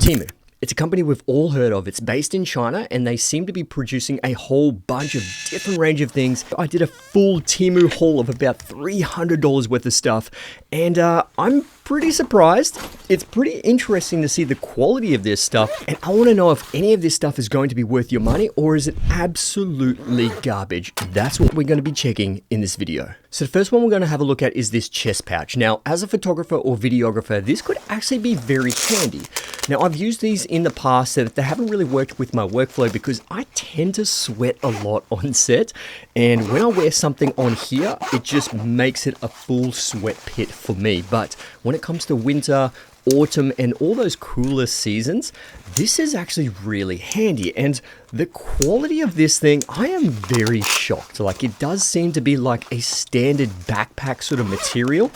Temu. It's a company we've all heard of. It's based in China and they seem to be producing a whole bunch of different range of things. I did a full Temu haul of about $300 worth of stuff and I'm pretty surprised. It's pretty interesting to see the quality of this stuff and I want to know if any of this stuff is going to be worth your money or is it absolutely garbage. That's what we're going to be checking in this video. So the first one we're going to have a look at is this chest pouch. Now, as a photographer or videographer, this could actually be very handy. Now, I've used these in the past that they haven't really worked with my workflow because I tend to sweat a lot on set. And when I wear something on here, it just makes it a full sweat pit for me. But when it comes to winter, autumn, and all those cooler seasons, this is actually really handy. And the quality of this thing, I am very shocked. Like, it does seem to be like a standard backpack sort of material.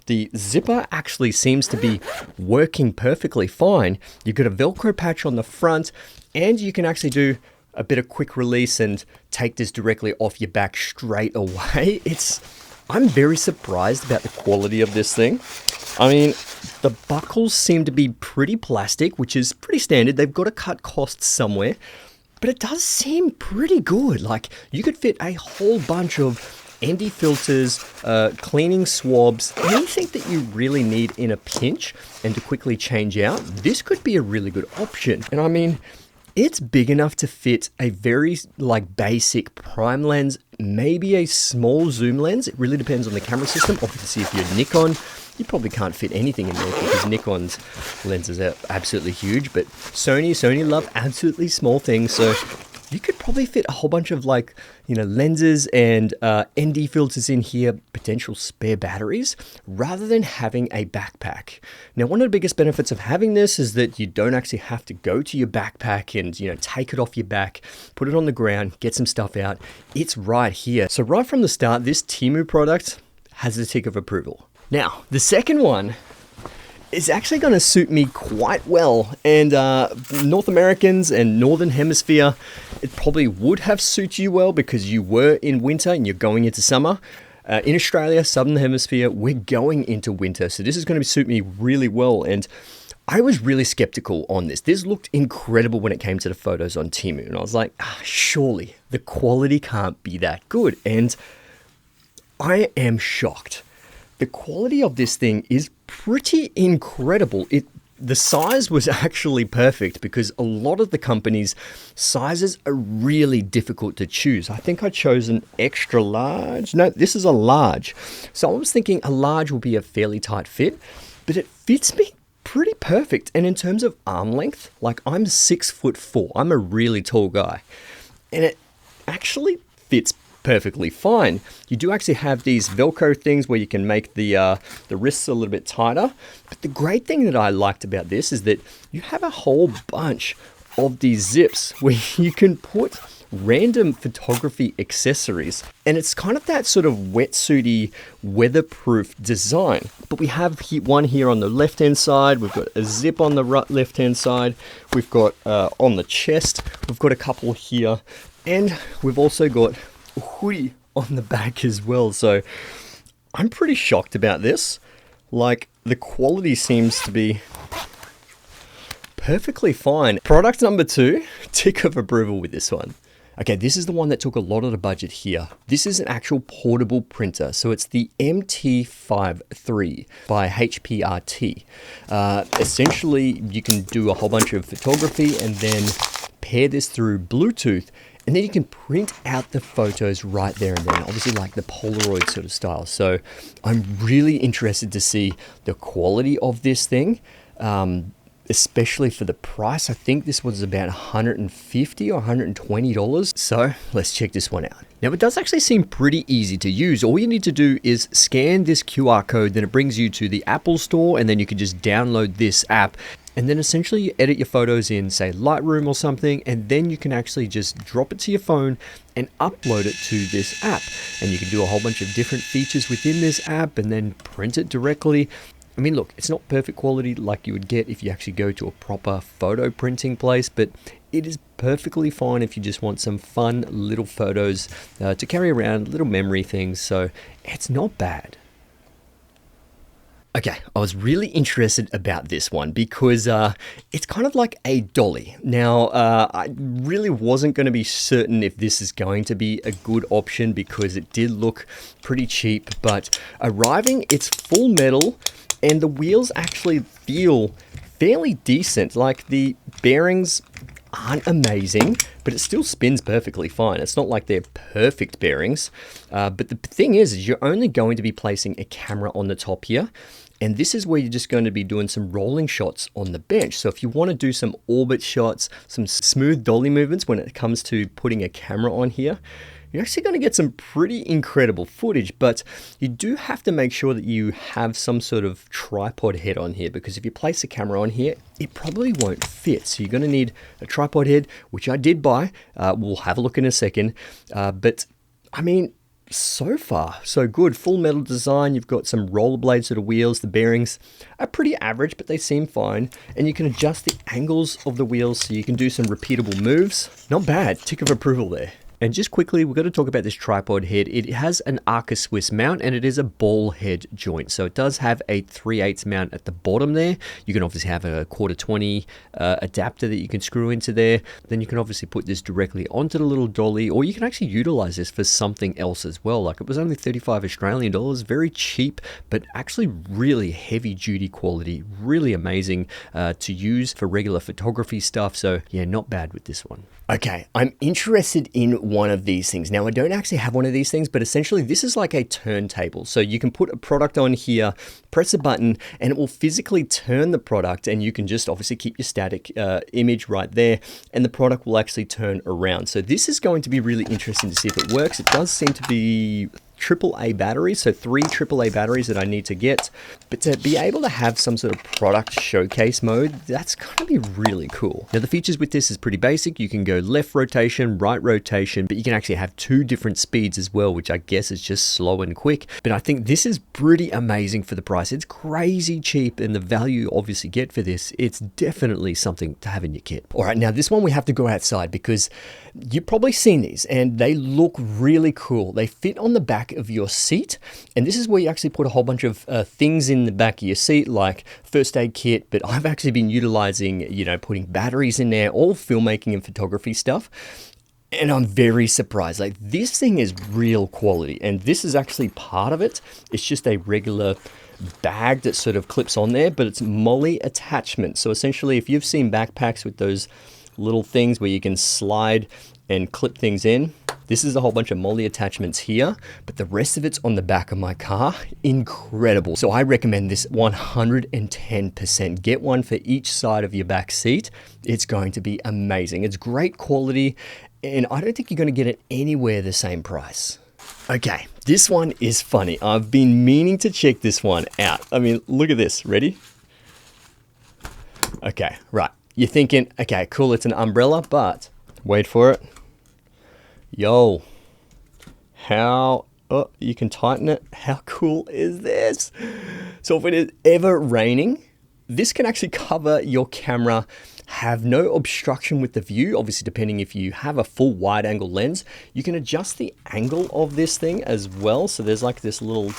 The zipper actually seems to be working perfectly fine. You've got a Velcro patch on the front, and you can actually do a bit of quick release and take this directly off your back straight away. I'm very surprised about the quality of this thing. I mean, the buckles seem to be pretty plastic, which is pretty standard. They've got to cut costs somewhere, but it does seem pretty good. Like, you could fit a whole bunch of ND filters, cleaning swabs, anything that you really need in a pinch and to quickly change out. This could be a really good option. And I mean, it's big enough to fit a very basic prime lens, maybe a small zoom lens. It really depends on the camera system. Obviously, if you're Nikon, you probably can't fit anything in there because Nikon's lenses are absolutely huge, but Sony love absolutely small things. So you could probably fit a whole bunch of lenses and ND filters in here, potential spare batteries, rather than having a backpack. Now, one of the biggest benefits of having this is that you don't actually have to go to your backpack and, take it off your back, put it on the ground, get some stuff out. It's right here. So right from the start, this Temu product has the tick of approval. Now, the second one is actually going to suit me quite well, and North Americans and Northern Hemisphere, it probably would have suited you well because you were in winter and you're going into summer. In Australia, Southern Hemisphere, we're going into winter, so this is going to suit me really well, and I was really skeptical on this. This looked incredible when it came to the photos on Temu, and I was like, surely the quality can't be that good, and I am shocked. The quality of this thing is pretty incredible. The size was actually perfect because a lot of the companies' sizes are really difficult to choose. I think I chose an extra large. No, this is a large. So I was thinking a large will be a fairly tight fit, but it fits me pretty perfect. And in terms of arm length, I'm 6'4". I'm a really tall guy. And it actually fits perfectly fine. You do actually have these Velcro things where you can make the wrists a little bit tighter. But the great thing that I liked about this is that you have a whole bunch of these zips where you can put random photography accessories. And it's kind of that sort of wetsuity, weatherproof design. But we have one here on the left-hand side. We've got a zip on the left-hand side. We've got on the chest, we've got a couple here. And we've also got a hoodie on the back as well. So I'm pretty shocked about this. The quality seems to be perfectly fine. Product number 2, tick of approval with this one. Okay, this is the one that took a lot of the budget here. This is an actual portable printer. So it's the MT53 by HPRT. Essentially, you can do a whole bunch of photography and then pair this through Bluetooth. And then you can print out the photos right there and then, obviously the Polaroid sort of style. So I'm really interested to see the quality of this thing, especially for the price. I think this was about $150 or $120. So let's check this one out. Now, it does actually seem pretty easy to use. All you need to do is scan this QR code, then it brings you to the Apple Store, and then you can just download this app. And then essentially you edit your photos in, say, Lightroom or something, and then you can actually just drop it to your phone and upload it to this app. And you can do a whole bunch of different features within this app and then print it directly. I mean, look, it's not perfect quality like you would get if you actually go to a proper photo printing place, but it is perfectly fine if you just want some fun little photos to carry around, little memory things. So it's not bad. Okay, I was really interested about this one because it's kind of like a dolly. Now, I really wasn't going to be certain if this is going to be a good option because it did look pretty cheap, but arriving, it's full metal and the wheels actually feel fairly decent. Like the bearings aren't amazing, but it still spins perfectly fine. It's not like they're perfect bearings, but the thing is you're only going to be placing a camera on the top here, and this is where you're just going to be doing some rolling shots on the bench. So if you want to do some orbit shots, some smooth dolly movements when it comes to putting a camera on here, you're actually going to get some pretty incredible footage, but you do have to make sure that you have some sort of tripod head on here, because if you place a camera on here, it probably won't fit. So you're going to need a tripod head, which I did buy. We'll have a look in a second. But I mean, so far, so good. Full metal design. You've got some rollerblade sort of wheels. The bearings are pretty average, but they seem fine. And you can adjust the angles of the wheels so you can do some repeatable moves. Not bad. Tick of approval there. And just quickly, we've got to talk about this tripod head. It has an Arca Swiss mount and it is a ball head joint. So it does have a 3/8 mount at the bottom there. You can obviously have a 1/4-20 adapter that you can screw into there. Then you can obviously put this directly onto the little dolly, or you can actually utilize this for something else as well. Like, it was only 35 Australian dollars, very cheap, but actually really heavy duty quality, really amazing to use for regular photography stuff. So yeah, not bad with this one. Okay, I'm interested in one of these things. Now, I don't actually have one of these things, but essentially this is like a turntable. So you can put a product on here, press a button, and it will physically turn the product, and you can just obviously keep your static image right there, and the product will actually turn around. So this is going to be really interesting to see if it works. It does seem to be AAA batteries, so 3 AAA batteries that I need to get, but to be able to have some sort of product showcase mode, that's going to be really cool. Now, the features with this is pretty basic. You can go left rotation, right rotation, but you can actually have 2 different speeds as well, which I guess is just slow and quick. But I think this is pretty amazing for the price. It's crazy cheap, and the value you obviously get for this, it's definitely something to have in your kit. All right, now this one we have to go outside because you've probably seen these and they look really cool. They fit on the back of your seat, and this is where you actually put a whole bunch of things in the back of your seat, like first aid kit, but I've actually been utilizing, you know, putting batteries in there, all filmmaking and photography stuff. And I'm very surprised. Like, this thing is real quality, and this is actually part of it. It's just a regular bag that sort of clips on there, but it's MOLLE attachment. So essentially, if you've seen backpacks with those little things where you can slide and clip things in, this is a whole bunch of MOLLE attachments here, but the rest of it's on the back of my car. Incredible. So I recommend this 110%. Get one for each side of your back seat. It's going to be amazing. It's great quality, and I don't think you're going to get it anywhere the same price. Okay, this one is funny. I've been meaning to check this one out. I mean, look at this. Ready? Okay, right. You're thinking, okay, cool, it's an umbrella, but wait for it. Yo, how, oh, you can tighten it. How cool is this? So if it is ever raining, this can actually cover your camera, have no obstruction with the view. Obviously, depending if you have a full wide angle lens, you can adjust the angle of this thing as well. So there's like this little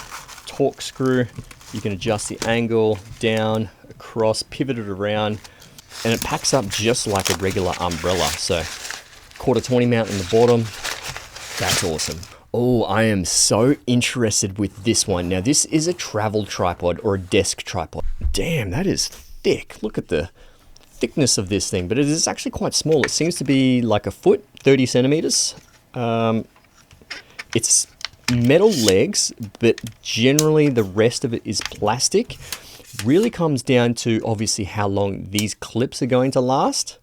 torque screw. You can adjust the angle down, across, pivot it around, and it packs up just like a regular umbrella. So 1/4-20 mount in the bottom. That's awesome. Oh, I am so interested with this one. Now, this is a travel tripod or a desk tripod. Damn, that is thick. Look at the thickness of this thing, but it is actually quite small. It seems to be like a foot, 30 centimeters. It's metal legs, but generally the rest of it is plastic. Really comes down to obviously how long these clips are going to last.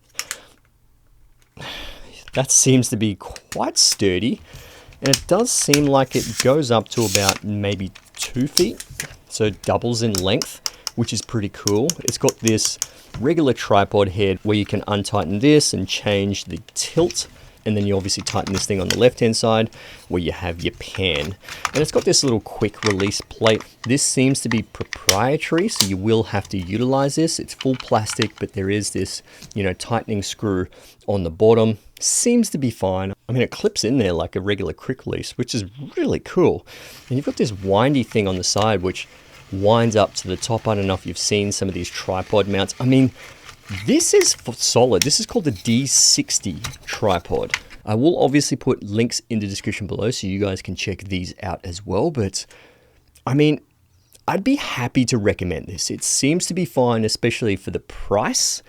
That seems to be quite sturdy, and it does seem like it goes up to about maybe 2 feet, so it doubles in length, which is pretty cool. It's got this regular tripod head where you can untighten this and change the tilt, and then you obviously tighten this thing on the left hand side where you have your pan, and it's got this little quick release plate. This seems to be proprietary, so you will have to utilize this. It's full plastic, but there is this, you know, tightening screw on the bottom. Seems to be fine. I mean, it clips in there like a regular quick release, which is really cool. And you've got this windy thing on the side, which winds up to the top. I don't know if you've seen some of these tripod mounts. I mean, this is solid. This is called the D60 tripod. I will obviously put links in the description below so you guys can check these out as well. But I mean, I'd be happy to recommend this. It seems to be fine, especially for the price.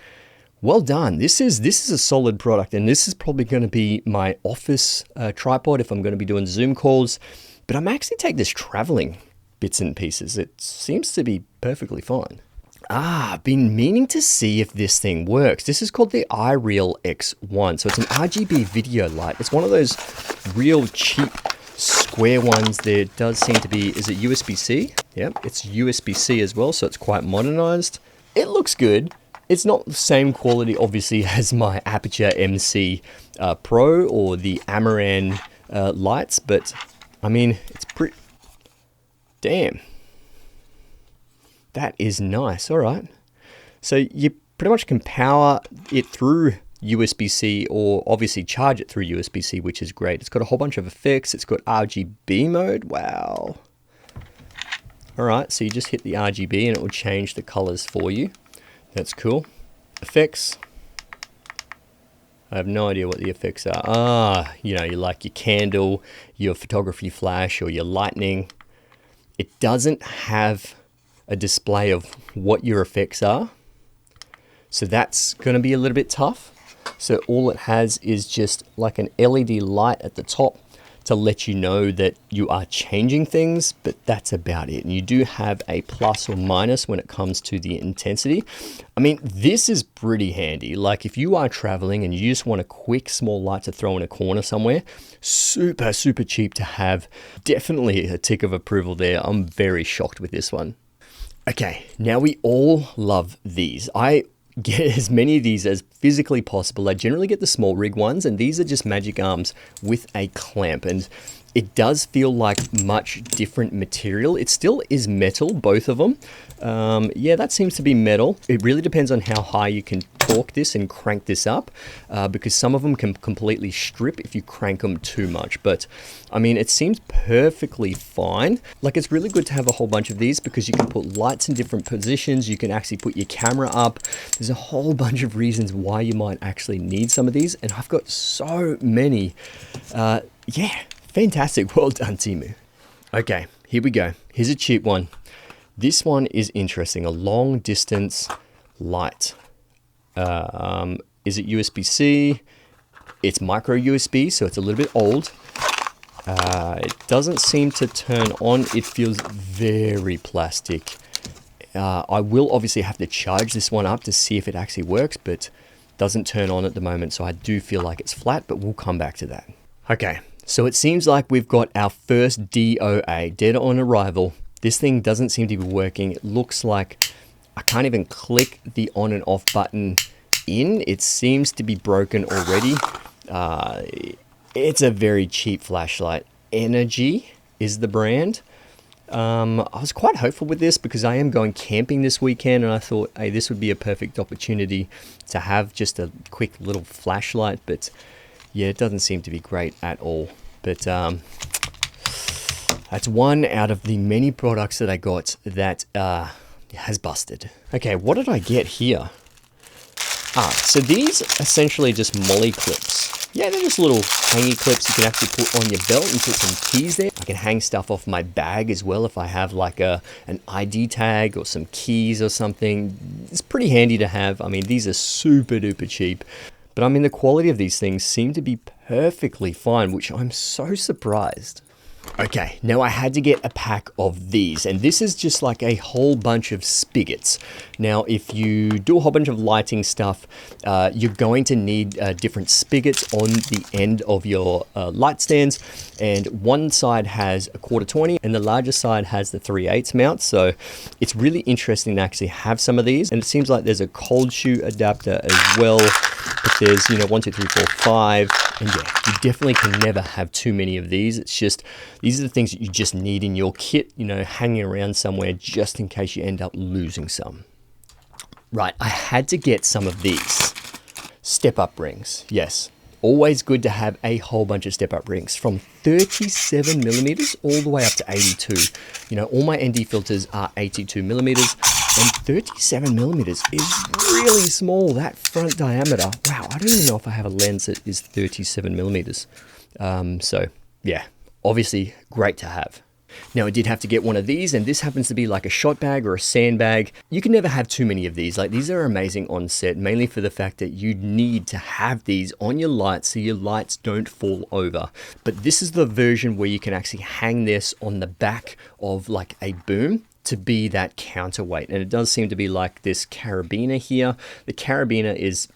Well done. This is a solid product, and this is probably going to be my office tripod if I'm going to be doing Zoom calls. But I'm actually taking this traveling bits and pieces. It seems to be perfectly fine. I've been meaning to see if this thing works. This is called the iReal X1. So it's an RGB video light. It's one of those real cheap square ones. There does seem to be, is it USB-C? Yep, it's USB-C as well, so it's quite modernized. It looks good. It's not the same quality, obviously, as my Aperture MC Pro or the Amaran lights, but I mean, it's pretty... Damn. That is nice. All right. So you pretty much can power it through USB-C or obviously charge it through USB-C, which is great. It's got a whole bunch of effects. It's got RGB mode. Wow. All right. So you just hit the RGB and it will change the colors for you. That's cool. Effects. I have no idea what the effects are. You know, you like your candle, your photography flash, or your lightning. It doesn't have a display of what your effects are. So that's going to be a little bit tough. So all it has is just like an LED light at the top to let you know that you are changing things, but that's about it. And you do have a plus or minus when it comes to the intensity. I mean, this is pretty handy. Like if you are traveling and you just want a quick small light to throw in a corner somewhere, super, super cheap to have. Definitely a tick of approval there. I'm very shocked with this one. Okay, now we all love these. I get as many of these as physically possible. I generally get the small rig ones, and these are just magic arms with a clamp, and it does feel like much different material. It still is metal, both of them. Yeah, that seems to be metal. It really depends on how high you can torque this and crank this up, because some of them can completely strip if you crank them too much. But I mean, it seems perfectly fine. Like, it's really good to have a whole bunch of these because you can put lights in different positions. You can actually put your camera up. There's a whole bunch of reasons why you might actually need some of these, and I've got so many. Yeah, fantastic. Well done, Temu. Okay, here we go. Here's a cheap one. This one is interesting. A long distance light. Is it USB-C? It's micro USB, so it's a little bit old. It doesn't seem to turn on. It feels very plastic. I will obviously have to charge this one up to see if it actually works, but doesn't turn on at the moment, so I do feel like it's flat, but we'll come back to that. Okay, so it seems like we've got our first DOA, dead on arrival. This thing doesn't seem to be working. It looks like I can't even click the on and off button in. It seems to be broken already. It's a very cheap flashlight. Energy is the brand. I was quite hopeful with this because I am going camping this weekend, and I thought, hey, this would be a perfect opportunity to have just a quick little flashlight. But yeah, it doesn't seem to be great at all. But that's one out of the many products that I got that has busted. Okay, what did I get here? So these essentially just molly clips. Yeah, they're just little hangy clips you can actually put on your belt and put some keys there. I can hang stuff off my bag as well if I have like an ID tag or some keys or something. It's pretty handy to have. I mean, these are super duper cheap. But I mean, the quality of these things seem to be perfectly fine, which I'm so surprised. Okay, now I had to get a pack of these, and this is just like a whole bunch of spigots. Now, if you do a whole bunch of lighting stuff, you're going to need different spigots on the end of your light stands, and one side has a 1/4-20 and the larger side has the 3/8 mount. So it's really interesting to actually have some of these, and it seems like there's a cold shoe adapter as well. But there's, 1, 2, 3, 4, 5, and yeah, you definitely can never have too many of these. It's just, these are the things that you just need in your kit, hanging around somewhere just in case you end up losing some. Right, I had to get some of these step-up rings. Yes, Always good to have a whole bunch of step-up rings from 37 millimeters all the way up to 82. You know, all my ND filters are 82 millimeters, and 37 millimeters is really small. That front diameter, wow, I don't even know if I have a lens that is 37 millimeters. So yeah, obviously great to have. Now I did have to get one of these, and this happens to be like a shot bag or a sandbag. You can never have too many of these. Like, these are amazing on set, mainly for the fact that you need to have these on your lights so your lights don't fall over. But this is the version where you can actually hang this on the back of like a boom to be that counterweight. And it does seem to be like this carabiner here. The carabiner is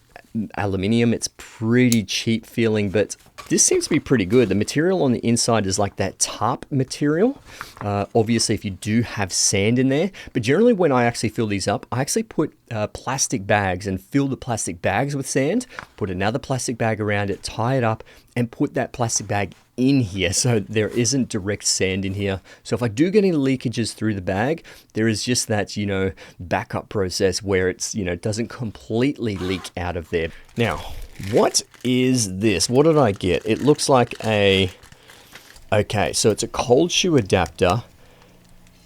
aluminium. It's pretty cheap feeling, but this seems to be pretty good. The material on the inside is like that tarp material. Obviously, if you do have sand in there, but generally when I actually fill these up, I actually put plastic bags and fill the plastic bags with sand, put another plastic bag around it, tie it up, and put that plastic bag in here so there isn't direct sand in here. So if I do get any leakages through the bag, there is just that, you know, backup process where it's, you know, doesn't completely leak out of there. Now, what is this? What did I get? It looks like a, okay, so it's a cold shoe adapter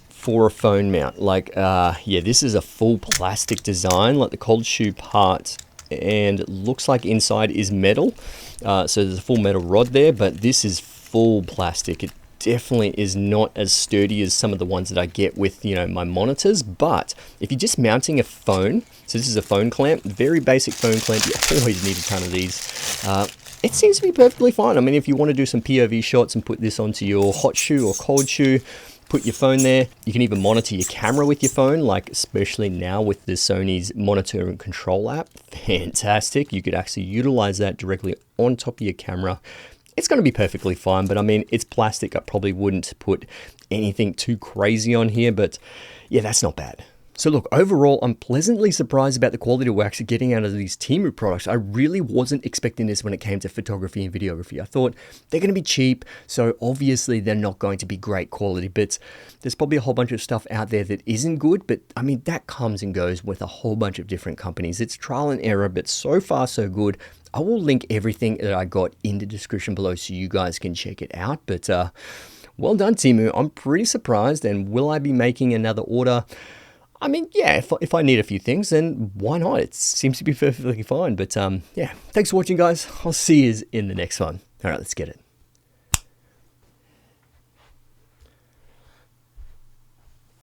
for a phone mount. Like, yeah, this is a full plastic design, like the cold shoe part, and it looks like inside is metal. So there's a full metal rod there, but this is full plastic. It definitely is not as sturdy as some of the ones that I get with, you know, my monitors. But if you're just mounting a phone, so this is a phone clamp, very basic phone clamp, you always need a ton of these. It seems to be perfectly fine. I mean, if you want to do some POV shots and put this onto your hot shoe or cold shoe, put your phone there. You can even monitor your camera with your phone, like especially now with the Sony's monitor and control app. Fantastic. You could actually utilize that directly on top of your camera. It's going to be perfectly fine, but I mean, it's plastic. I probably wouldn't put anything too crazy on here, but yeah, that's not bad. So look, overall, I'm pleasantly surprised about the quality we're actually getting out of these Temu products. I really wasn't expecting this when it came to photography and videography. I thought they're going to be cheap, so obviously they're not going to be great quality, but there's probably a whole bunch of stuff out there that isn't good, but I mean, that comes and goes with a whole bunch of different companies. It's trial and error, but so far so good. I will link everything that I got in the description below so you guys can check it out, but well done, Temu. I'm pretty surprised, and will I be making another order? I mean, yeah, if I need a few things, then why not? It seems to be perfectly fine. But yeah, thanks for watching, guys. I'll see you in the next one. All right, let's get it.